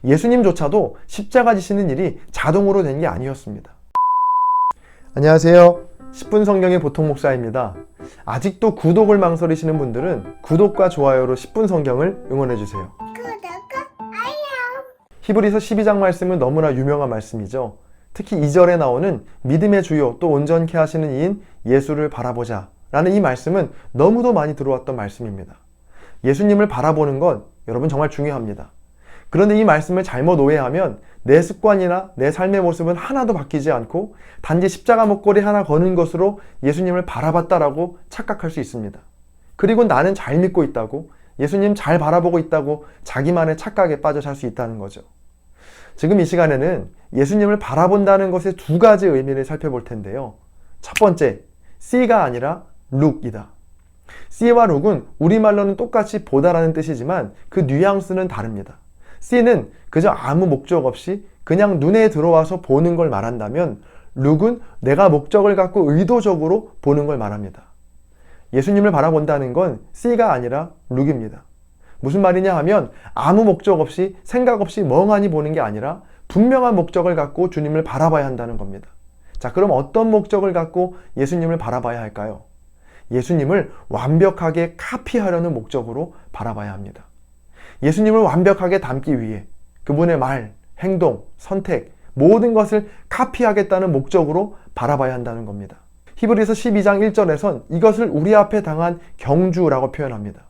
예수님조차도 십자가 지시는 일이 자동으로 된 게 아니었습니다. 안녕하세요. 10분 성경의 보통 목사입니다. 아직도 구독을 망설이시는 분들은 구독과 좋아요로 10분 성경을 응원해주세요. 히브리서 12장 말씀은 너무나 유명한 말씀이죠. 특히 2절에 나오는 믿음의 주요 또 온전케 하시는 이인 예수를 바라보자 라는 이 말씀은 너무도 많이 들어왔던 말씀입니다. 예수님을 바라보는 건 여러분 정말 중요합니다. 그런데 이 말씀을 잘못 오해하면 내 습관이나 내 삶의 모습은 하나도 바뀌지 않고 단지 십자가 목걸이 하나 거는 것으로 예수님을 바라봤다라고 착각할 수 있습니다. 그리고 나는 잘 믿고 있다고, 예수님 잘 바라보고 있다고 자기만의 착각에 빠져 살 수 있다는 거죠. 지금 이 시간에는 예수님을 바라본다는 것의 두 가지 의미를 살펴볼 텐데요. 첫 번째, see가 아니라 look이다. see와 look은 우리말로는 똑같이 보다라는 뜻이지만 그 뉘앙스는 다릅니다. see는 그저 아무 목적 없이 그냥 눈에 들어와서 보는 걸 말한다면 look은 내가 목적을 갖고 의도적으로 보는 걸 말합니다. 예수님을 바라본다는 건 see가 아니라 look입니다. 무슨 말이냐 하면 아무 목적 없이 생각 없이 멍하니 보는 게 아니라 분명한 목적을 갖고 주님을 바라봐야 한다는 겁니다. 자, 그럼 어떤 목적을 갖고 예수님을 바라봐야 할까요? 예수님을 완벽하게 카피하려는 목적으로 바라봐야 합니다. 예수님을 완벽하게 닮기 위해 그분의 말, 행동, 선택, 모든 것을 카피하겠다는 목적으로 바라봐야 한다는 겁니다. 히브리서 12장 1절에선 이것을 우리 앞에 당한 경주라고 표현합니다.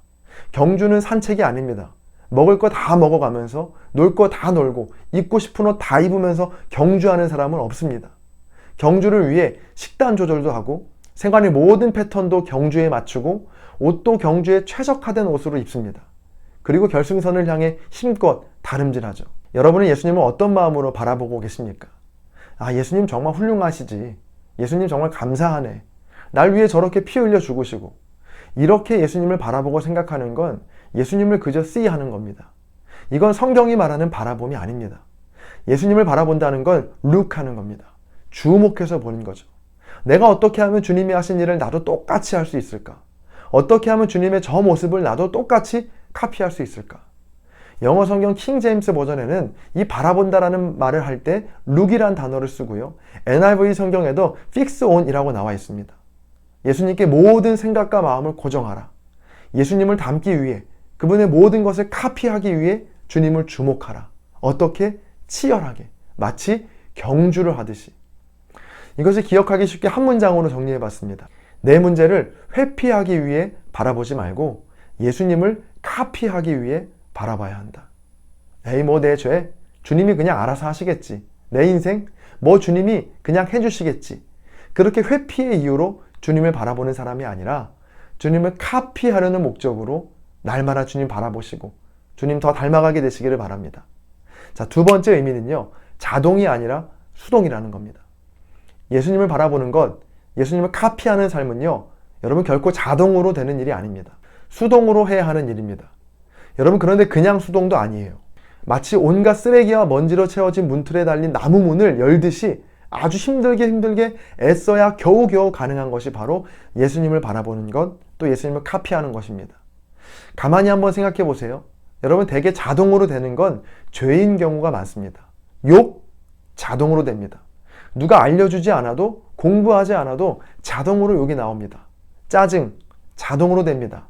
경주는 산책이 아닙니다. 먹을 거 다 먹어가면서 놀 거 다 놀고 입고 싶은 옷 다 입으면서 경주하는 사람은 없습니다. 경주를 위해 식단 조절도 하고 생활의 모든 패턴도 경주에 맞추고 옷도 경주에 최적화된 옷으로 입습니다. 그리고 결승선을 향해 힘껏 다름질하죠. 여러분은 예수님을 어떤 마음으로 바라보고 계십니까? 아, 예수님 정말 훌륭하시지. 예수님 정말 감사하네. 날 위해 저렇게 피 흘려 죽으시고. 이렇게 예수님을 바라보고 생각하는 건 예수님을 그저 see-하는 겁니다. 이건 성경이 말하는 바라봄이 아닙니다. 예수님을 바라본다는 걸 look-하는 겁니다. 주목해서 보는 거죠. 내가 어떻게 하면 주님이 하신 일을 나도 똑같이 할 수 있을까? 어떻게 하면 주님의 저 모습을 나도 똑같이 카피할 수 있을까? 영어 성경 킹 제임스 버전에는 이 바라본다라는 말을 할 때 look이란 단어를 쓰고요. NIV 성경에도 fix on이라고 나와 있습니다. 예수님께 모든 생각과 마음을 고정하라. 예수님을 닮기 위해 그분의 모든 것을 카피하기 위해 주님을 주목하라. 어떻게? 치열하게. 마치 경주를 하듯이. 이것을 기억하기 쉽게 한 문장으로 정리해 봤습니다. 내 문제를 회피하기 위해 바라보지 말고 예수님을 카피하기 위해 바라봐야 한다. 에이, 뭐 내 죄? 주님이 그냥 알아서 하시겠지. 내 인생? 뭐 주님이 그냥 해주시겠지. 그렇게 회피의 이유로 주님을 바라보는 사람이 아니라 주님을 카피하려는 목적으로 날마다 주님 바라보시고 주님 더 닮아가게 되시기를 바랍니다. 자, 두 번째 의미는요. 자동이 아니라 수동이라는 겁니다. 예수님을 바라보는 것, 예수님을 카피하는 삶은요. 여러분 결코 자동으로 되는 일이 아닙니다. 수동으로 해야 하는 일입니다. 여러분 그런데 그냥 수동도 아니에요. 마치 온갖 쓰레기와 먼지로 채워진 문틀에 달린 나무 문을 열듯이 아주 힘들게 애써야 겨우겨우 가능한 것이 바로 예수님을 바라보는 것, 또 예수님을 카피하는 것입니다. 가만히 한번 생각해 보세요. 여러분 대개 자동으로 되는 건 죄인 경우가 많습니다. 욕? 자동으로 됩니다. 누가 알려주지 않아도 공부하지 않아도 자동으로 욕이 나옵니다. 짜증? 자동으로 됩니다.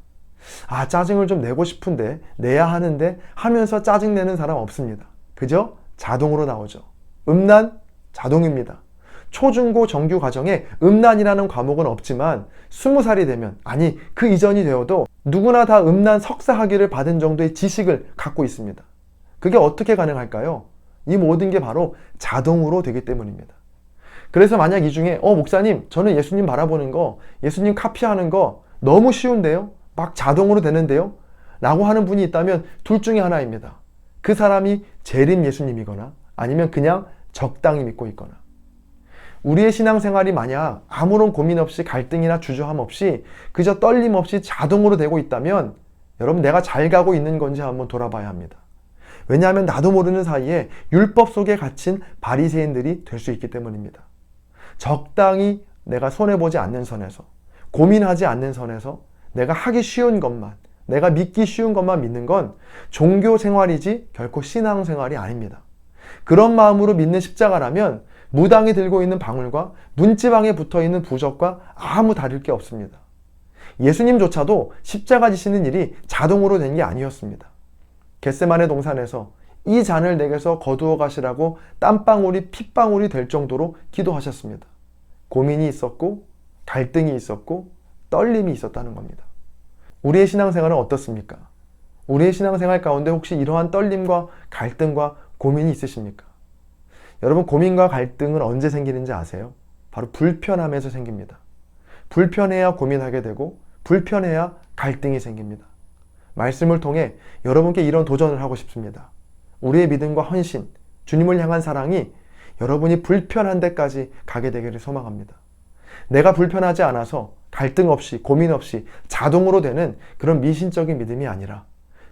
아, 짜증을 좀 내고 싶은데 내야 하는데 하면서 짜증내는 사람 없습니다. 그죠? 자동으로 나오죠. 음란? 자동입니다. 초중고 정규 과정에 음란이라는 과목은 없지만 20살이 되면, 아니 그 이전이 되어도 누구나 다 음란 석사 학위를 받은 정도의 지식을 갖고 있습니다. 그게 어떻게 가능할까요? 이 모든 게 바로 자동으로 되기 때문입니다. 그래서 만약 이 중에 목사님 저는 예수님 바라보는 거, 예수님 카피하는 거 너무 쉬운데요? 막 자동으로 되는데요? 라고 하는 분이 있다면 둘 중에 하나입니다. 그 사람이 재림 예수님이거나 아니면 그냥 적당히 믿고 있거나. 우리의 신앙생활이 만약 아무런 고민 없이 갈등이나 주저함 없이 그저 떨림 없이 자동으로 되고 있다면 여러분 내가 잘 가고 있는 건지 한번 돌아봐야 합니다. 왜냐하면 나도 모르는 사이에 율법 속에 갇힌 바리새인들이 될 수 있기 때문입니다. 적당히 내가 손해보지 않는 선에서, 고민하지 않는 선에서 내가 하기 쉬운 것만, 내가 믿기 쉬운 것만 믿는 건 종교 생활이지 결코 신앙 생활이 아닙니다. 그런 마음으로 믿는 십자가라면 무당이 들고 있는 방울과 문지방에 붙어있는 부적과 아무 다를 게 없습니다. 예수님조차도 십자가 지시는 일이 자동으로 된 게 아니었습니다. 겟세마네 동산에서 이 잔을 내게서 거두어 가시라고 땀방울이 핏방울이 될 정도로 기도하셨습니다. 고민이 있었고 갈등이 있었고 떨림이 있었다는 겁니다. 우리의 신앙생활은 어떻습니까? 우리의 신앙생활 가운데 혹시 이러한 떨림과 갈등과 고민이 있으십니까? 여러분, 고민과 갈등은 언제 생기는지 아세요? 바로 불편함에서 생깁니다. 불편해야 고민하게 되고 불편해야 갈등이 생깁니다. 말씀을 통해 여러분께 이런 도전을 하고 싶습니다. 우리의 믿음과 헌신, 주님을 향한 사랑이 여러분이 불편한 데까지 가게 되기를 소망합니다. 내가 불편하지 않아서 갈등 없이 고민 없이 자동으로 되는 그런 미신적인 믿음이 아니라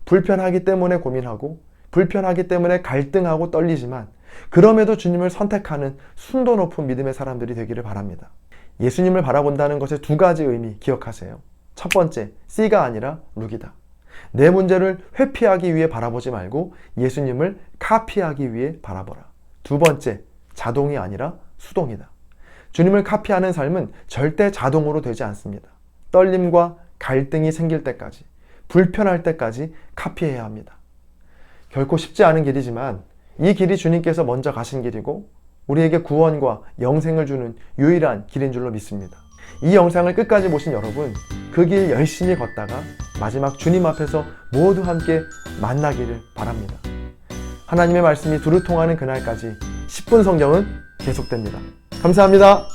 불편하기 때문에 고민하고 불편하기 때문에 갈등하고 떨리지만 그럼에도 주님을 선택하는 순도 높은 믿음의 사람들이 되기를 바랍니다. 예수님을 바라본다는 것의 두 가지 의미 기억하세요. 첫 번째, C가 아니라 룩이다. 내 문제를 회피하기 위해 바라보지 말고 예수님을 카피하기 위해 바라보라. 두 번째, 자동이 아니라 수동이다. 주님을 카피하는 삶은 절대 자동으로 되지 않습니다. 떨림과 갈등이 생길 때까지, 불편할 때까지 카피해야 합니다. 결코 쉽지 않은 길이지만 이 길이 주님께서 먼저 가신 길이고 우리에게 구원과 영생을 주는 유일한 길인 줄로 믿습니다. 이 영상을 끝까지 보신 여러분, 그 길 열심히 걷다가 마지막 주님 앞에서 모두 함께 만나기를 바랍니다. 하나님의 말씀이 두루 통하는 그날까지 10분 성경은 계속됩니다. 감사합니다.